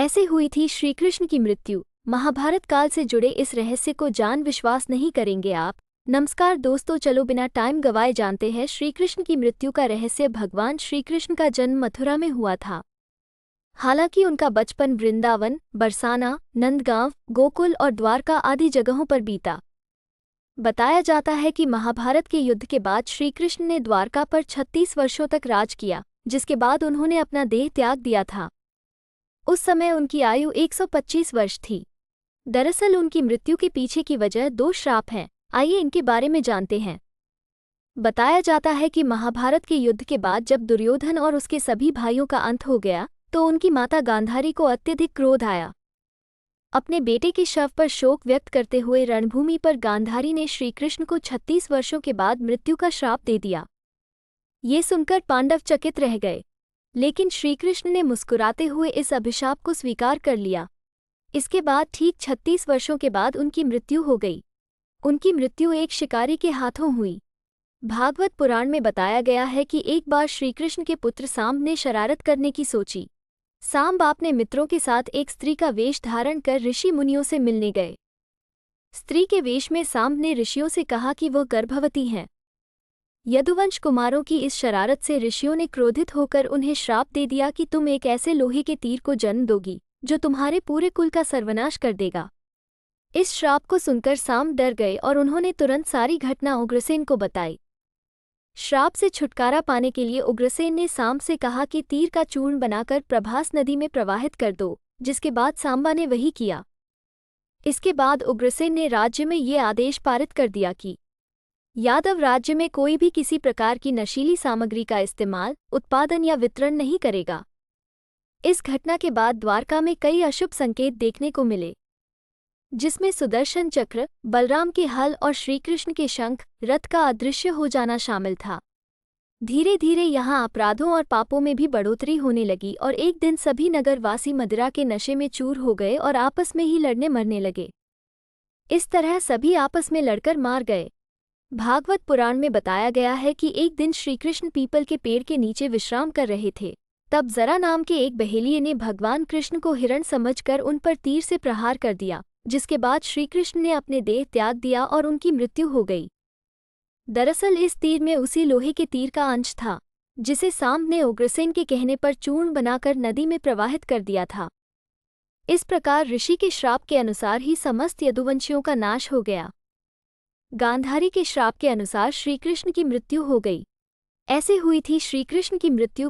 ऐसे हुई थी श्री कृष्ण की मृत्यु। महाभारत काल से जुड़े इस रहस्य को जान विश्वास नहीं करेंगे आप। नमस्कार दोस्तों, चलो बिना टाइम गवाए जानते हैं श्री कृष्ण की मृत्यु का रहस्य। भगवान श्री कृष्ण का जन्म मथुरा में हुआ था। हालांकि उनका बचपन वृंदावन, बरसाना, नंदगांव, गोकुल और द्वारका आदि जगहों पर बीता। बताया जाता है कि महाभारत के युद्ध के बाद श्री कृष्ण ने द्वारका पर 36 वर्षों तक राज किया, जिसके बाद उन्होंने अपना देह त्याग दिया था। उस समय उनकी आयु 125 वर्ष थी। दरअसल उनकी मृत्यु के पीछे की वजह 2 श्राप हैं। आइए इनके बारे में जानते हैं। बताया जाता है कि महाभारत के युद्ध के बाद जब दुर्योधन और उसके सभी भाइयों का अंत हो गया, तो उनकी माता गांधारी को अत्यधिक क्रोध आया। अपने बेटे के शव पर शोक व्यक्त करते हुए रणभूमि पर गांधारी ने श्रीकृष्ण को 36 वर्षों के बाद मृत्यु का श्राप दे दिया। ये सुनकर पांडव चकित रह गए, लेकिन श्रीकृष्ण ने मुस्कुराते हुए इस अभिशाप को स्वीकार कर लिया। इसके बाद ठीक 36 वर्षों के बाद उनकी मृत्यु हो गई। उनकी मृत्यु एक शिकारी के हाथों हुई। भागवत पुराण में बताया गया है कि एक बार श्रीकृष्ण के पुत्र सांब ने शरारत करने की सोची। सांब अपने मित्रों के साथ एक स्त्री का वेश धारण कर ऋषि मुनियों से मिलने गए। स्त्री के वेश में सांब ने ऋषियों से कहा कि वह गर्भवती हैं। यदुवंश कुमारों की इस शरारत से ऋषियों ने क्रोधित होकर उन्हें श्राप दे दिया कि तुम एक ऐसे लोहे के तीर को जन्म दोगी जो तुम्हारे पूरे कुल का सर्वनाश कर देगा। इस श्राप को सुनकर सांब डर गए और उन्होंने तुरंत सारी घटना उग्रसेन को बताई। श्राप से छुटकारा पाने के लिए उग्रसेन ने सांब से कहा कि तीर का चूर्ण बनाकर प्रभास नदी में प्रवाहित कर दो, जिसके बाद सांबा ने वही किया। इसके बाद उग्रसेन ने राज्य में ये आदेश पारित कर दिया कि यादव राज्य में कोई भी किसी प्रकार की नशीली सामग्री का इस्तेमाल, उत्पादन या वितरण नहीं करेगा। इस घटना के बाद द्वारका में कई अशुभ संकेत देखने को मिले, जिसमें सुदर्शन चक्र, बलराम के हल और श्रीकृष्ण के शंख, रथ का अदृश्य हो जाना शामिल था। धीरे धीरे यहाँ अपराधों और पापों में भी बढ़ोतरी होने लगी और एक दिन सभी नगरवासी मदिरा के नशे में चूर हो गए और आपस में ही लड़ने मरने लगे। इस तरह सभी आपस में लड़कर मार गए। भागवत पुराण में बताया गया है कि एक दिन श्रीकृष्ण पीपल के पेड़ के नीचे विश्राम कर रहे थे। तब जरा नाम के एक बहेलिये ने भगवान कृष्ण को हिरण समझकर उन पर तीर से प्रहार कर दिया, जिसके बाद श्रीकृष्ण ने अपने देह त्याग दिया और उनकी मृत्यु हो गई। दरअसल इस तीर में उसी लोहे के तीर का अंश था, जिसे सांब ने उग्रसेन के कहने पर चूर्ण बनाकर नदी में प्रवाहित कर दिया था। इस प्रकार ऋषि के श्राप के अनुसार ही समस्त यदुवंशियों का नाश हो गया। गांधारी के श्राप के अनुसार श्रीकृष्ण की मृत्यु हो गई। ऐसे हुई थी श्रीकृष्ण की मृत्यु।